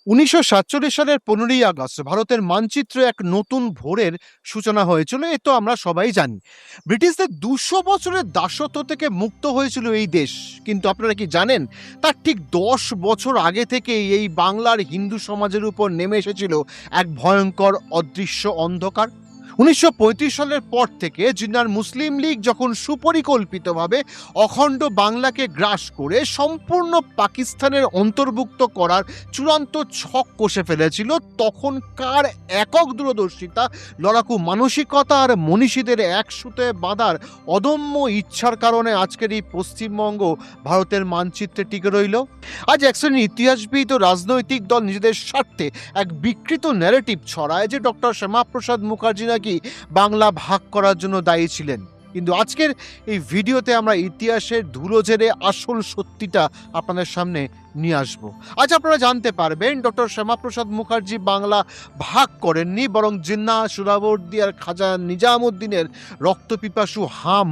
1947 সালের 15ই আগস্ট ভারতের মানচিত্রে এক নতুন ভোরের সূচনা হয়েছিল, এ তো আমরা সবাই জানি। ব্রিটিশদের 200 বছরের দাসত্ব থেকে মুক্ত হয়েছিল এই দেশ। কিন্তু আপনারা কি জানেন, তার ঠিক 10 বছর আগে থেকেই এই বাংলার হিন্দু সমাজের উপর নেমে এসেছিল এক ভয়ঙ্কর অদৃশ্য অন্ধকার। 1935 সালের পর থেকে জিন্নার মুসলিম লীগ যখন সুপরিকল্পিতভাবে অখণ্ড বাংলাকে গ্রাস করে সম্পূর্ণ পাকিস্তানের অন্তর্ভুক্ত করার চূড়ান্ত ছক কষে ফেলেছিল, তখন কার একক দূরদর্শিতা, লড়াকু মানসিকতা আর মনীষীদের একসুতে বাঁধার অদম্য ইচ্ছার কারণে আজকের এই পশ্চিমবঙ্গ ভারতের মানচিত্রে টিকে রইল। আজ এক শ্রেণীর ইতিহাসবিদ ও রাজনৈতিক দল নিজেদের স্বার্থে এক বিকৃত ন্যারেটিভ ছড়ায় যে ডক্টর শ্যামাপ্রসাদ মুখার্জি নাকি বাংলা ভাগ করার জন্য দায়ী ছিলেন। কিন্তু আজকের এই ভিডিওতে আমরা ইতিহাসের ধুলো ঝেড়ে আসল সত্যিটা আপনাদের সামনে নিয়ে আসবো। আজ আপনারা জানতে পারবেন ডক্টর শ্যামাপ্রসাদ মুখার্জি বাংলা ভাগ করেননি, বরং জিন্নাহ, সুহরাওয়ার্দী আর খাজা নিজামুদ্দিনের রক্তপিপাসু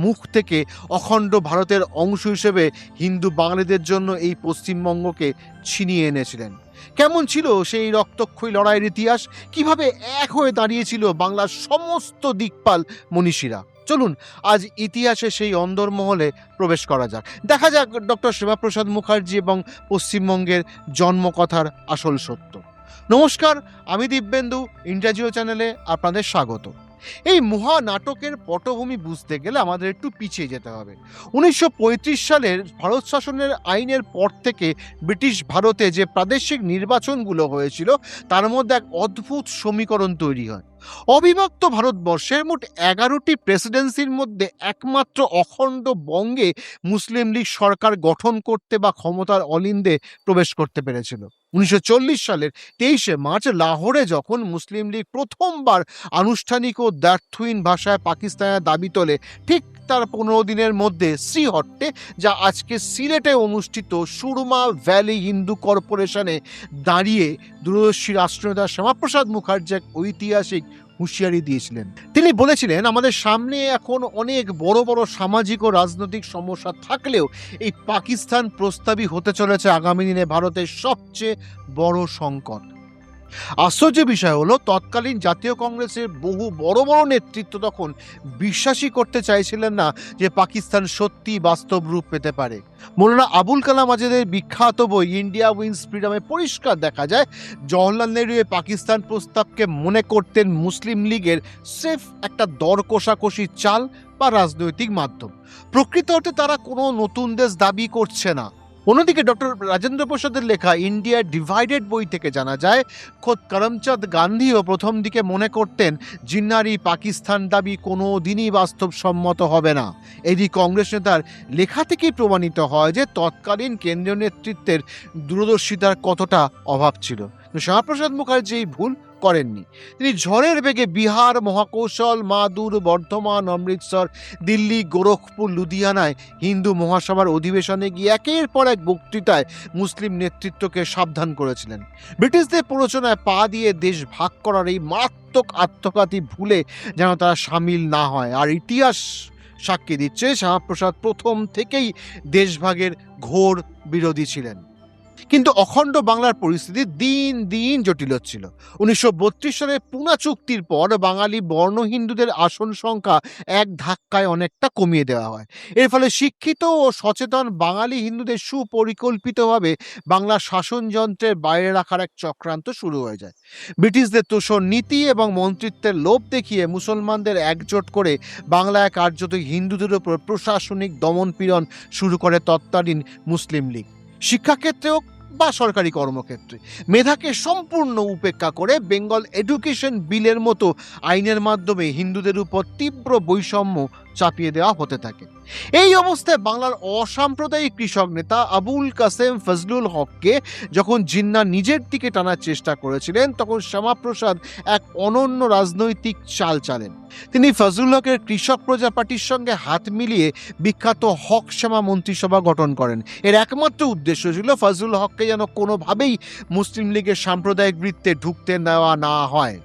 মুখ থেকে অখণ্ড ভারতের অংশ হিসেবে হিন্দু বাঙালিদের জন্য এই পশ্চিমবঙ্গকে ছিনিয়ে এনেছিলেন। কেমন ছিল সেই রক্তক্ষয়ী লড়াইয়ের ইতিহাস, কিভাবে এক হয়ে দাঁড়িয়েছিল বাংলার সমস্ত দিকপাল মনীষীরা। চলুন আজ ইতিহাসে সেই অন্দরমহলে প্রবেশ করা যাক, দেখা যাক ডক্টর শ্যামাপ্রসাদ মুখার্জি এবং পশ্চিমবঙ্গের জন্মকথার আসল সত্য। নমস্কার, আমি দিব্যেন্দু, ইন্ডিয়া চ্যানেলে আপনাদের স্বাগত। এই মহা নাটকের পটভূমি বুঝতে গেলে আমাদের একটু পিছিয়ে যেতে হবে। 1935 সালের ভারত শাসনের আইনের পর থেকে ব্রিটিশ ভারতে যে প্রাদেশিক নির্বাচনগুলো হয়েছিল, তার মধ্যে এক অদ্ভুত সমীকরণ তৈরি হয়। অবিভক্ত ভারতবর্ষের মোট 11টি প্রেসিডেন্সির মধ্যে একমাত্র অখণ্ড বঙ্গে মুসলিম লীগ সরকার গঠন করতে বা ক্ষমতার অলিন্দে প্রবেশ করতে পেরেছিল। 1940 সালের 23শে মার্চ লাহোরে যখন মুসলিম লীগ প্রথমবার আনুষ্ঠানিক ও দ্ব্যর্থহীন ভাষায় পাকিস্তানের দাবি তোলে, ঠিক তার 15 দিনের মধ্যে শ্রীহট্টে, যা আজকে সিলেটে অনুষ্ঠিত সুরমা ভ্যালি হিন্দু কর্পোরেশনে দাঁড়িয়ে দূরদর্শী রাষ্ট্রনেতা শ্যামাপ্রসাদ মুখার্জি এক ঐতিহাসিক হুঁশিয়ারি দিয়েছিলেন। তিনি বলেছিলেন, আমাদের সামনে এখন অনেক বড় বড় সামাজিক ও রাজনৈতিক সমস্যা থাকলেও এই পাকিস্তান প্রস্তাবই হতে চলেছে আগামী দিনে ভারতের সবচেয়ে বড় সংকট। আশ্চর্য বিষয় হলো, তৎকালীন জাতীয় কংগ্রেসের বহু বড় বড় নেতৃত্ব তখন বিশ্বাসই করতে চাইছিলেন না যে পাকিস্তান সত্যি বাস্তব রূপ পেতে পারে। মৌলানা আবুল কালাম আজাদের বিখ্যাত বই ইন্ডিয়া উইন্স ফ্রিডমে পরিষ্কার দেখা যায়, জওহরলাল নেহরু পাকিস্তান প্রস্তাবকে মনে করতেন মুসলিম লীগের স্রেফ একটা দর কষাকষির চাল বা রাজনৈতিক মাধ্যম। প্রকৃত অর্থে তারা কোনো নতুন দেশ দাবি করছে না। অন্যদিকে ডক্টর রাজেন্দ্র প্রসাদের লেখা ইন্ডিয়া ডিভাইডেড বই থেকে জানা যায়, খোদ করমচাঁদ গান্ধীও প্রথম দিকে মনে করতেন জিন্নার এই পাকিস্তান দাবি কোনো দিনই বাস্তবসম্মত হবে না। এদিকে কংগ্রেস নেতার লেখা থেকেই প্রমাণিত হয় যে তৎকালীন কেন্দ্রীয় নেতৃত্বের দূরদর্শিতার কতটা অভাব ছিল। শ্যামাপ্রসাদ মুখার্জি এই ভুল করেননি। তিনি ঝড়ের বেগে বিহার, মহাকৌশল, মাদুর, বর্ধমান, অমৃতসর, দিল্লি, গোরখপুর, লুধিয়ানায় হিন্দু মহাসভার অধিবেশনে গিয়ে একের পর এক বক্তৃতায় মুসলিম নেতৃত্বকে সাবধান করেছিলেন। ব্রিটিশদের প্ররোচনায় পা দিয়ে দেশ ভাগ করার এই মারাত্মক আত্মঘাতী ভুলে যেন তারা সামিল না হয়। আর ইতিহাস সাক্ষী দিচ্ছে, শ্যামাপ্রসাদ প্রথম থেকেই দেশভাগের ঘোর বিরোধী ছিলেন। কিন্তু অখণ্ড বাংলার পরিস্থিতি দিন দিন জটিল হচ্ছিল। 1932 সালে পুনা চুক্তির পর বাঙালি বর্ণ হিন্দুদের আসন সংখ্যা এক ধাক্কায় অনেকটা কমিয়ে দেওয়া হয়। এর ফলে শিক্ষিত ও সচেতন বাঙালি হিন্দুদের সুপরিকল্পিতভাবে বাংলা শাসনযন্ত্রের বাইরে রাখার এক চক্রান্ত শুরু হয়ে যায়। ব্রিটিশদের তোষণ নীতি এবং মন্ত্রিত্বের লোভ দেখিয়ে মুসলমানদের একজোট করে বাংলায় কার্যত হিন্দুদের উপর প্রশাসনিক দমনপীড়ন শুরু করে তৎকালীন মুসলিম লীগ। শিক্ষাক্ষেত্রেও বা সরকারি কর্মক্ষেত্রে মেধাকে সম্পূর্ণ উপেক্ষা করে বেঙ্গল এডুকেশন বিলের মতো আইনের মাধ্যমে হিন্দুদের উপর তীব্র বৈষম্য চাপিয়ে দেওয়া হতে থাকে। এই অবস্থায় বাংলার অসাম্প্রদায়িক কৃষক নেতা আবুল কাসেম ফজলুল হককে যখন জিন্নাহ নিজের দিকে টানার চেষ্টা করেছিলেন, তখন শ্যামাপ্রসাদ এক অনন্য রাজনৈতিক চাল চালেন। তিনি ফজলুল হকের কৃষক প্রজা পার্টির সঙ্গে হাত মিলিয়ে বিখ্যাত হক শ্যামা মন্ত্রিসভা গঠন করেন। এর একমাত্র উদ্দেশ্য ছিল ফজলুল হককে যেন কোনোভাবেই মুসলিম লীগের সাম্প্রদায়িক বৃত্তে ঢুকতে দেওয়া না হয়।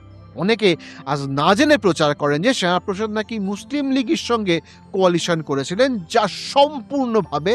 অনেকে আজ না জেনে প্রচার করেন যে শ্যামাপ্রসাদ নাকি মুসলিম লীগের সঙ্গে কোয়ালিশন করেছিলেন, যা সম্পূর্ণভাবে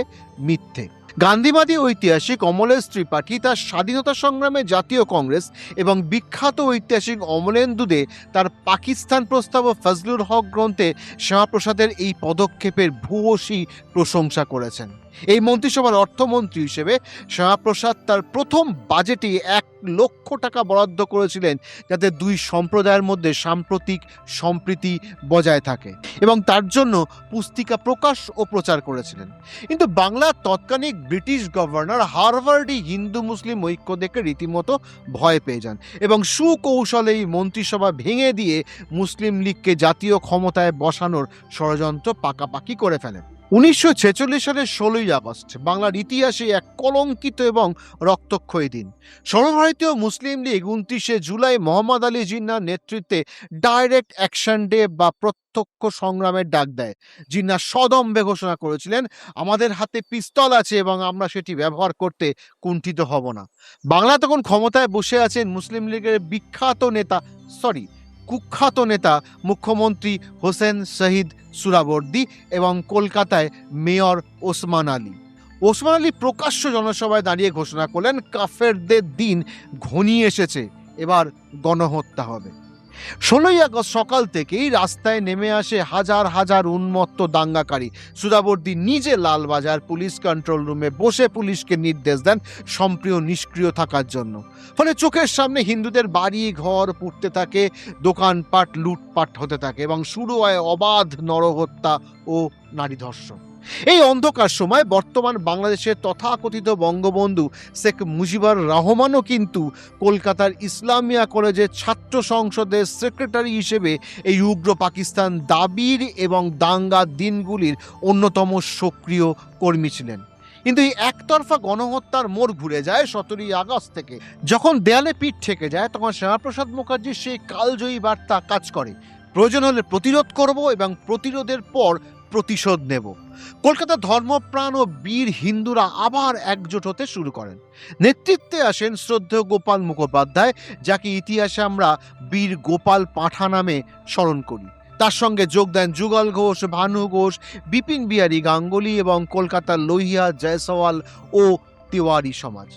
মিথ্যে। গান্ধীবাদী ঐতিহাসিক অমলেশ ত্রিপাঠী তার স্বাধীনতা সংগ্রামে জাতীয় কংগ্রেস এবং বিখ্যাত ঐতিহাসিক অমলেন্দু দে তার পাকিস্তান প্রস্তাব ও ফজলুল হক গ্রন্থে শ্যামাপ্রসাদের এই পদক্ষেপের ভূয়সী প্রশংসা করেছেন। এই মন্ত্রিসভার অর্থমন্ত্রী হিসেবে শ্যামাপ্রসাদ তার প্রথম বাজেটে 1,00,000 টাকা বরাদ্দ করেছিলেন যাতে দুই সম্প্রদায়ের মধ্যে সাম্প্রতিক সম্প্রীতি বজায় থাকে, এবং তার জন্য পুস্তিকা প্রকাশ ও প্রচার করেছিলেন। কিন্তু বাংলার তৎকালীন ব্রিটিশ গভর্নর হার্ভার্ডই হিন্দু মুসলিম ঐক্য দেখে রীতিমতো ভয় পেয়ে যান এবং সুকৌশলে এই মন্ত্রিসভা ভেঙে দিয়ে মুসলিম লীগকে জাতীয় ক্ষমতায় বসানোর ষড়যন্ত্র পাকাপাকি করে ফেলেন। 1946 সালের 16ই আগস্ট বাংলার ইতিহাসে এক কলঙ্কিত এবং রক্তক্ষয়ী দিন। সর্বভারতীয় মুসলিম লীগ 29শে জুলাই মোহাম্মদ আলী জিন্নাহর নেতৃত্বে ডাইরেক্ট অ্যাকশন ডে বা প্রত্যক্ষ সংগ্রামের ডাক দেয়। জিন্নাহ সদম্ভে ঘোষণা করেছিলেন, আমাদের হাতে পিস্তল আছে এবং আমরা সেটি ব্যবহার করতে কুণ্ঠিত হব না। বাংলা তখন ক্ষমতায় বসে আছেন মুসলিম লীগের কুখ্যাত নেতা মুখ্যমন্ত্রী হোসেন শহীদ সুহরাওয়ার্দী এবং কলকাতায় মেয়র ওসমান আলী। ওসমান আলী প্রকাশ্য জনসভায় দাঁড়িয়ে ঘোষণা করলেন, কাফেরদের দিন ঘনিয়ে এসেছে, এবার গণহত্যা হবে। 16ই আগস্ট সকাল থেকেই রাস্তায় নেমে আসে হাজার হাজার উন্মত্ত দাঙ্গাকারী। সুহরাওয়ার্দী নিজে লালবাজার পুলিশ কন্ট্রোল রুমে বসে পুলিশকে নির্দেশ দেন নিষ্ক্রিয় থাকার জন্য। ফলে চোখের সামনে হিন্দুদের বাড়ি ঘর পুড়তে থাকে, দোকানপাট লুটপাট হতে থাকে এবং শুরু হয় অবাধ নরহত্যা ও নারী ধর্ষণ। এই অন্ধকার সময় বর্তমান বাংলাদেশের তথাকথিত বঙ্গবন্ধু শেখ মুজিবুর রহমানও কিন্তু কলকাতার ইসলামিয়া কলেজের ছাত্র সংসদের সেক্রেটারি হিসেবে এই উগ্র পাকিস্তান দাবির এবং দাঙ্গার দিনগুলির অন্যতম সক্রিয় কর্মী ছিলেন। কিন্তু এই একতরফা গণহত্যার মোড় ঘুরে যায় 17ই আগস্ট থেকে। যখন দেয়ালে পিঠ ঠেকে যায় তখন শ্যামাপ্রসাদ মুখার্জির সেই কালজয়ী বার্তা কাজ করে, প্রয়োজন হলে প্রতিরোধ করব এবং প্রতিরোধের পর প্রতিশোধ নেব। কলকাতার ধর্মপ্রাণ ও বীর হিন্দুরা আবার একজোট হতে শুরু করেন। নেতৃত্বে আসেন শ্রদ্ধেয় গোপাল মুখোপাধ্যায়, যাকে ইতিহাসে আমরা বীর গোপাল পাঁঠা নামে স্মরণ করি। তার সঙ্গে যোগ দেন যুগল ঘোষ, ভানু ঘোষ, বিপিন বিহারী গাঙ্গুলি এবং কলকাতার লোহিয়া, জয়সওয়াল ও তিওয়ারি সমাজ।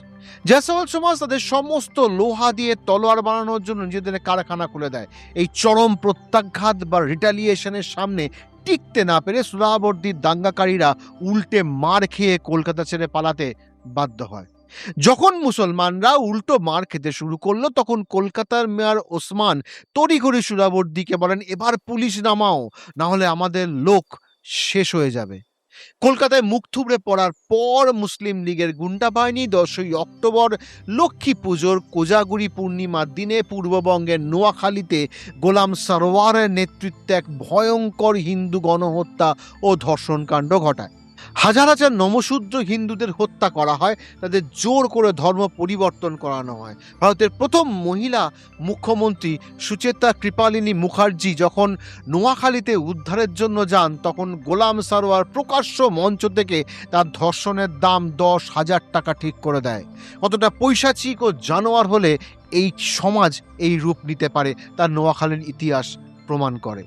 জয়সওয়াল সমাজ তাদের সমস্ত লোহা দিয়ে তলোয়ার বানানোর জন্য নিজেদের কারখানা খুলে দেয়। এই চরম প্রত্যাঘাত বা রিটালিয়েশনের সামনে টিকতে না পেরে সুহরাওয়ার্দীর দাঙ্গাকারীরা উল্টে মার খেয়ে কলকাতা ছেড়ে পালাতে বাধ্য হয়। যখন মুসলমানরা উল্টো মার খেতে শুরু করলো তখন কলকাতার মেয়র ওসমান তড়িঘড়ি সুহরাওয়ার্দীকে বলেন, এবার পুলিশ নামাও, না হলে আমাদের লোক শেষ হয়ে যাবে। কলকাতায় মুখ থুবড়ে পড়ার পর মুসলিম লীগের গুন্ডা বাহিনী 10ই অক্টোবর লক্ষ্মী পুজোর কোজাগুড়ি পূর্ণিমার দিনে পূর্ববঙ্গের নোয়াখালীতে গোলাম সরওয়ারের নেতৃত্বে এক ভয়ঙ্কর হিন্দু গণহত্যা ও ধর্ষণকাণ্ড ঘটায়। হাজার হাজার নমশূদ্র হিন্দুদের হত্যা করা হয়, তাদের জোর করে ধর্ম পরিবর্তন করানো হয়। ভারতের প্রথম মহিলা মুখ্যমন্ত্রী সুচেতা কৃপালিনী মুখার্জি যখন নোয়াখালীতে উদ্ধারের জন্য যান তখন গোলাম সারোয়ার প্রকাশ্য মঞ্চ থেকে তার ধর্ষণের দাম 10,000 টাকা ঠিক করে দেয়। কতটা পৈশাচিক ও জানোয়ার হলে এই সমাজ এই রূপ নিতে পারে তার নোয়াখালীর ইতিহাস প্রমাণ করে।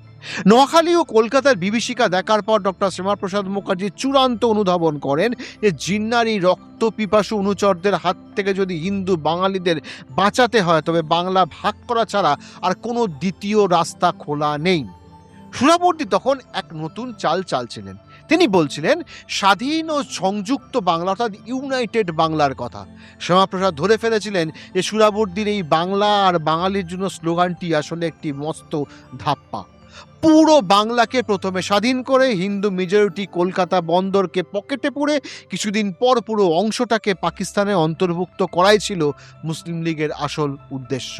নোয়াখালী ও কলকাতার বিভীষিকা দেখার পর ডক্টর শ্যামাপ্রসাদ মুখার্জি চূড়ান্ত অনুধাবন করেন যে জিন্নার এই রক্ত পিপাসু অনুচরদের হাত থেকে যদি হিন্দু বাঙালিদের বাঁচাতে হয় তবে বাংলা ভাগ করা ছাড়া আর কোনো দ্বিতীয় রাস্তা খোলা নেই। সুহরাওয়ার্দী তখন এক নতুন চাল চালছিলেন। তিনি বলছিলেন স্বাধীন ও সংযুক্ত বাংলা, অর্থাৎ ইউনাইটেড বাংলার কথা। শ্যামাপ্রসাদ ধরে ফেলেছিলেন যে সুহরাওয়ার্দীর এই বাংলা আর বাঙালির জন্য স্লোগানটি আসলে একটি মস্ত ধাপ্পা। পুরো বাংলাকে প্রথমে স্বাধীন করে হিন্দু মেজরিটি কলকাতা বন্দরকে পকেটে পুরে কিছুদিন পর পুরো অংশটাকে পাকিস্তানে অন্তর্ভুক্ত করাই ছিল মুসলিম লীগের আসল উদ্দেশ্য।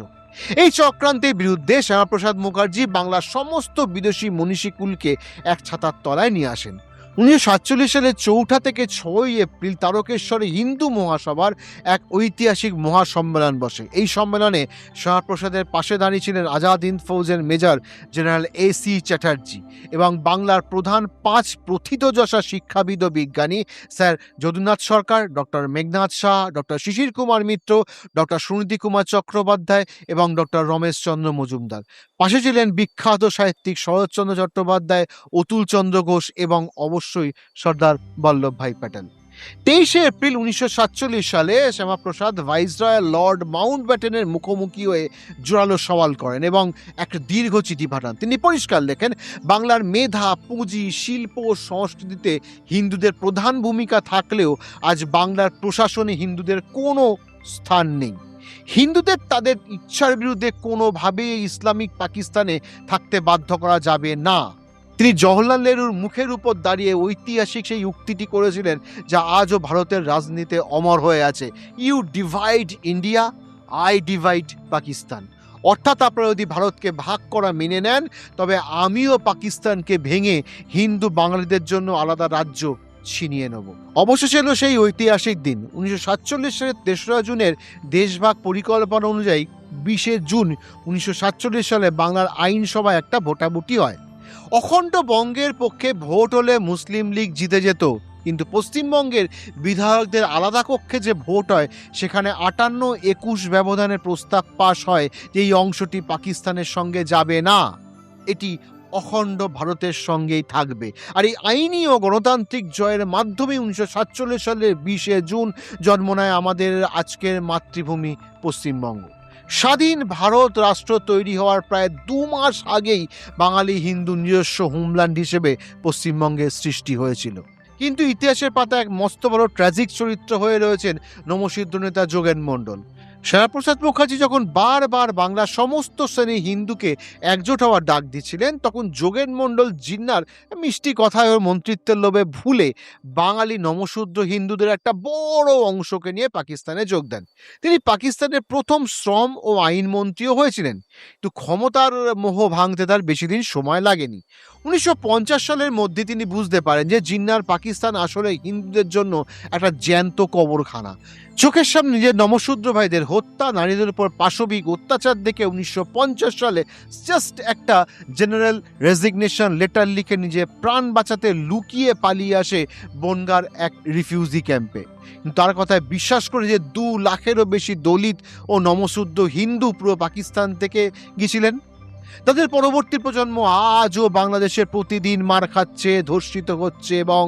এই চক্রান্তের বিরুদ্ধে শ্যামাপ্রসাদ মুখার্জি বাংলার সমস্ত বিদেশি মনীষীকুলকে এক ছাতার তলায় নিয়ে আসেন। 1947 সালের 4 থেকে 6 এপ্রিল তারকেশ্বরে হিন্দু মহাসভার এক ঐতিহাসিক মহাসম্মেলন বসে। এই সম্মেলনে শ্যামাপ্রসাদের পাশে দাঁড়িয়েছিলেন আজাদ হিন্দ ফৌজের মেজর জেনারেল AC চ্যাটার্জি এবং বাংলার প্রধান 5 প্রথিতযশা শিক্ষাবিদ ও বিজ্ঞানী sir Jadunath Sarkar, doctor Meghnath Saha, doctor Sisir Kumar Mitra, doctor Suniti Kumar Chattopadhyay এবং ডক্টর রমেশ চন্দ্র মজুমদার। পাশে ছিলেন বিখ্যাত সাহিত্যিক শরৎচন্দ্র চট্টোপাধ্যায়, অতুল চন্দ্র ঘোষ এবং অবশ্যই সর্দার বল্লভভাই প্যাটেল। 23 এপ্রিল 1947 সালে শ্যামাপ্রসাদ ভাইসরয় লর্ড মাউন্টব্যাটেনের মুখোমুখি হয়ে জোরালো সওয়াল করেন এবং একটা দীর্ঘ চিঠি পাঠান। তিনি পরিষ্কার লেখেন, বাংলার মেধা, পুঁজি, শিল্প ও সংস্কৃতিতে হিন্দুদের প্রধান ভূমিকা থাকলেও আজ বাংলার প্রশাসনে হিন্দুদের কোনো স্থান নেই। হিন্দুদের তাদের ইচ্ছার বিরুদ্ধে কোনোভাবেই ইসলামিক পাকিস্তানে থাকতে বাধ্য করা যাবে না। তিনি জওহরলাল নেহরুর মুখের উপর দাঁড়িয়ে ঐতিহাসিক সেই উক্তিটি করেছিলেন, যা আজও ভারতের রাজনীতিতে অমর হয়ে আছে। You divide India, I divide Pakistan. অর্থাৎ আপনারা যদি ভারতকে ভাগ করা মেনে নেন, তবে আমিও পাকিস্তানকে ভেঙে হিন্দু বাঙালিদের জন্য আলাদা রাজ্য ছিনিয়ে নেব। অবশেষে এলো সেই ঐতিহাসিক দিন। 1947 সালের 3রা জুনের দেশভাগ পরিকল্পনা অনুযায়ী 20 জুন 1947 সালে বাংলার আইনসভায় একটা ভোটাভুটি হয়। অখণ্ড বঙ্গের পক্ষে ভোট হলে মুসলিম লীগ জিতে যেত, কিন্তু পশ্চিমবঙ্গের বিধায়কদের আলাদা কক্ষে যে ভোট হয় সেখানে 58-21 ব্যবধানে প্রস্তাব পাশ হয় যে এই অংশটি পাকিস্তানের সঙ্গে যাবে না, এটি অখণ্ড ভারতের সঙ্গেই থাকবে। আর এই আইনি ও গণতান্ত্রিক জয়ের মাধ্যমে 1947 সালের 20 জুন জন্ম নেয় আমাদের আজকের মাতৃভূমি পশ্চিমবঙ্গ। স্বাধীন ভারত রাষ্ট্র তৈরি হওয়ার প্রায় 2 মাস আগেই বাঙালি হিন্দু নিজস্ব হোমল্যান্ড হিসেবে পশ্চিমবঙ্গের সৃষ্টি হয়েছিল। কিন্তু ইতিহাসের পাতা এক মস্ত বড় ট্র্যাজিক চরিত্র হয়ে রয়েছেন নমঃশিদ্ধ নেতা যোগেন মণ্ডল। শ্যামাপ্রসাদ মুখার্জি যখন বারবার বাংলার সমস্ত শ্রেণী হিন্দুকে একজোট হওয়ার ডাক দিচ্ছিলেন, তখন যোগেন মণ্ডল জিন্নার মিষ্টি কথায় ওর মন্ত্রিত্বের লোভে ভুলে বাঙালি নমশূদ্র হিন্দুদের একটা বড় অংশকে নিয়ে পাকিস্তানে যোগ দেন। তিনি পাকিস্তানের প্রথম শ্রম ও আইনমন্ত্রীও হয়েছিলেন, কিন্তু ক্ষমতার মোহ ভাঙতে তার বেশি দিন সময় লাগেনি। 1950 সালের মধ্যে তিনি বুঝতে পারেন যে জিন্নার পাকিস্তান আসলে হিন্দুদের জন্য একটা জ্যান্ত কবরখানা। চোখের সামনে নিজের নমশূদ্র ভাইদের হত্যা, নারীদের উপর পাশবিক অত্যাচার দেখে 1950 সালে জাস্ট একটা জেনারেল রেজিগনেশন লেটার লিখে নিজে প্রাণ বাঁচাতে লুকিয়ে পালিয়ে আসে বনগাঁর এক রিফিউজি ক্যাম্পে। তার কথায় বিশ্বাস করে যে 2 লাখেরও বেশি দলিত ও নমশূদ্র হিন্দু পুরো পাকিস্তান থেকে গিয়েছিলেন। তাদের পরবর্তী প্রজন্ম আজও বাংলাদেশের প্রতিদিন মার খাচ্ছে, ধর্ষিত হচ্ছে এবং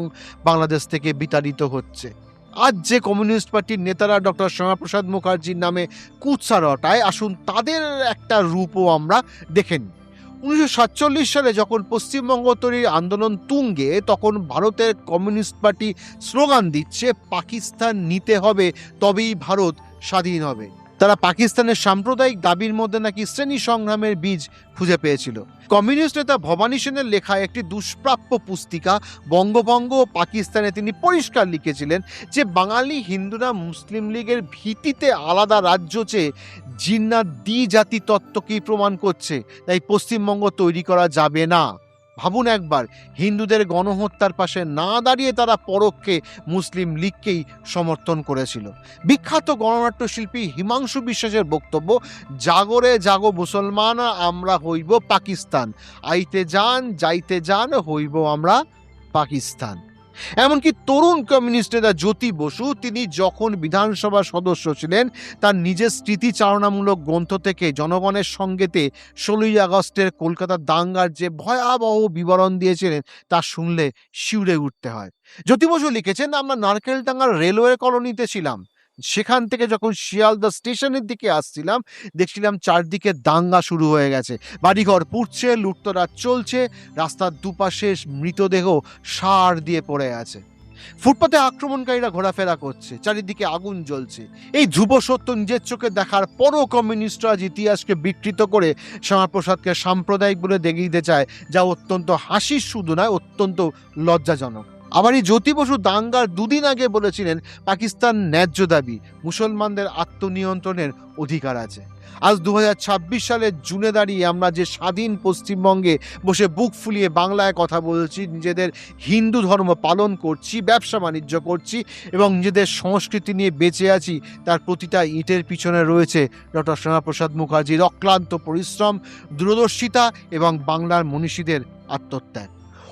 বাংলাদেশ থেকে বিতাড়িত হচ্ছে। আজ যে কমিউনিস্ট পার্টির নেতারা ডক্টর শ্যামাপ্রসাদ মুখার্জির নামে কুৎসা রটায়, আসুন তাদের একটা রূপও আমরা দেখে নিই। 1947 সালে যখন পশ্চিমবঙ্গ তৈরির আন্দোলন তুঙ্গে, তখন ভারতের কমিউনিস্ট পার্টি স্লোগান দিচ্ছে পাকিস্তান নিতে হবে, তবেই ভারত স্বাধীন হবে। তারা পাকিস্তানের সাম্প্রদায়িক দাবির মধ্যে নাকি শ্রেণী সংগ্রামের বীজ খুঁজে পেয়েছিল। কমিউনিস্ট নেতা ভবানী সেনের লেখা একটি দুষ্প্রাপ্য পুস্তিকা বঙ্গভঙ্গ ও পাকিস্তানে তিনি পরিষ্কার লিখেছিলেন যে বাঙালি হিন্দুরা মুসলিম লীগের ভিত্তিতে আলাদা রাজ্য চেয়ে জিন্নার দ্বিজাতি তত্ত্বকেই প্রমাণ করছে, তাই পশ্চিমবঙ্গ তৈরি করা যাবে না। ভাবুন একবার, হিন্দুদের গণহত্যার পাশে না দাঁড়িয়ে তারা পরোক্ষে মুসলিম লীগকেই সমর্থন করেছিল। বিখ্যাত গণনাট্য শিল্পী হিমাংশু বিশ্বাসের বক্তব্য, জাগরে জাগো মুসলমান, আমরা হইব পাকিস্তান, আইতে যান যাইতে যান, হইব আমরা পাকিস্তান। এমনকি তরুণ কমিউনিস্ট নেতা জ্যোতি বসু, তিনি যখন বিধানসভার সদস্য ছিলেন, তার নিজের স্মৃতিচারণামূলক গ্রন্থ থেকে জনগণের সঙ্গেতে 16ই আগস্টের কলকাতার দাঙ্গার যে ভয়াবহ বিবরণ দিয়েছিলেন তা শুনলে শিউরে উঠতে হয়। জ্যোতি বসু লিখেছেন, আমরা নারকেলডাঙ্গার রেলওয়ে কলোনিতে ছিলাম। সেখান থেকে যখন শিয়ালদা স্টেশনের দিকে আসছিলাম, দেখছিলাম চারদিকে দাঙ্গা শুরু হয়ে গেছে, বাড়িঘর পুড়ছে, লুটতরাজ চলছে, রাস্তার দুপাশে মৃতদেহ সার দিয়ে পড়ে আছে, ফুটপাতে আক্রমণকারীরা ঘোরাফেরা করছে, চারিদিকে আগুন জ্বলছে। এই ধ্রুব সত্য নিজের চোখে দেখার পরও কমিউনিস্টরা ইতিহাসকে বিকৃত করে শ্যামাপ্রসাদকে সাম্প্রদায়িক বলে দেখিয়ে দিতে চায়, যা অত্যন্ত হাসির শুধু নয়, অত্যন্ত লজ্জাজনক। আবার এই জ্যোতি বসু দাঙ্গার 2 দিন আগে বলেছিলেন পাকিস্তান ন্যায্য দাবি, মুসলমানদের আত্মনিয়ন্ত্রণের অধিকার আছে। আজ 2026 সালের জুনে দাঁড়িয়ে আমরা যে স্বাধীন পশ্চিমবঙ্গে বসে বুক ফুলিয়ে বাংলায় কথা বলছি, নিজেদের হিন্দু ধর্ম পালন করছি, ব্যবসা বাণিজ্য করছি এবং নিজেদের সংস্কৃতি নিয়ে বেঁচে আছি, তার প্রতিটা ইটের পিছনে রয়েছে ডক্টর শ্যামাপ্রসাদ মুখার্জির অক্লান্ত পরিশ্রম, দূরদর্শিতা এবং বাংলার মনীষীদের আত্মত্যাগ।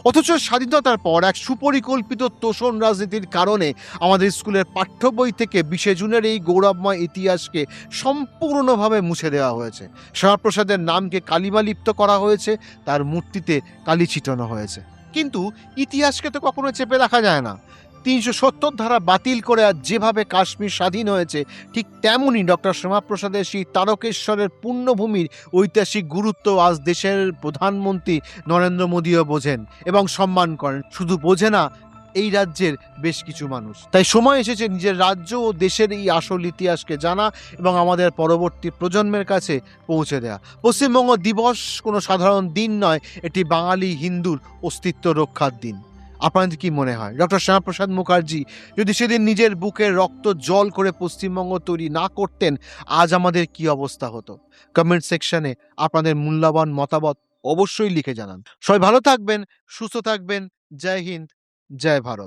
অথচ স্বাধীনতার পর এক সুপরিকল্পিত তোষণ রাজনীতির কারণে আমাদের স্কুলের পাঠ্য বই থেকে 20 জুনের এই গৌরবময় ইতিহাসকে সম্পূর্ণভাবে মুছে দেওয়া হয়েছে। শ্যামাপ্রসাদের নামকে কালিমালিপ্ত করা হয়েছে, তার মূর্তিতে কালি ছিটানো হয়েছে। কিন্তু ইতিহাসকে তো কখনো চেপে রাখা যায় না। 370 ধারা বাতিল করে আজ যেভাবে কাশ্মীর স্বাধীন হয়েছে, ঠিক তেমনই ডক্টর শ্যামাপ্রসাদের সেই তারকেশ্বরের পুণ্যভূমির ঐতিহাসিক গুরুত্ব আজ দেশের প্রধানমন্ত্রী নরেন্দ্র মোদীও বোঝেন এবং সম্মান করেন। শুধু বোঝে না, এই রাজ্যের বেশ কিছু মানুষ। তাই সময় এসেছে নিজের রাজ্য ও দেশের এই আসল ইতিহাসকে জানা এবং আমাদের পরবর্তী প্রজন্মের কাছে পৌঁছে দেওয়া। পশ্চিমবঙ্গ দিবস কোনো সাধারণ দিন নয়, এটি বাঙালি হিন্দুর অস্তিত্ব রক্ষার দিন। আপনাদের কি মনে হয়, ডক্টর শ্যামাপ্রসাদ মুখার্জি যদি সেদিন নিজের বুকের রক্ত জল করে পশ্চিমবঙ্গ তৈরি না করতেন, আজ আমাদের কি অবস্থা হতো? কমেন্ট সেকশনে আপনাদের মূল্যবান মতামত অবশ্যই লিখে জানান। সবাই ভালো থাকবেন, সুস্থ থাকবেন। জয় হিন্দ, জয় ভারত।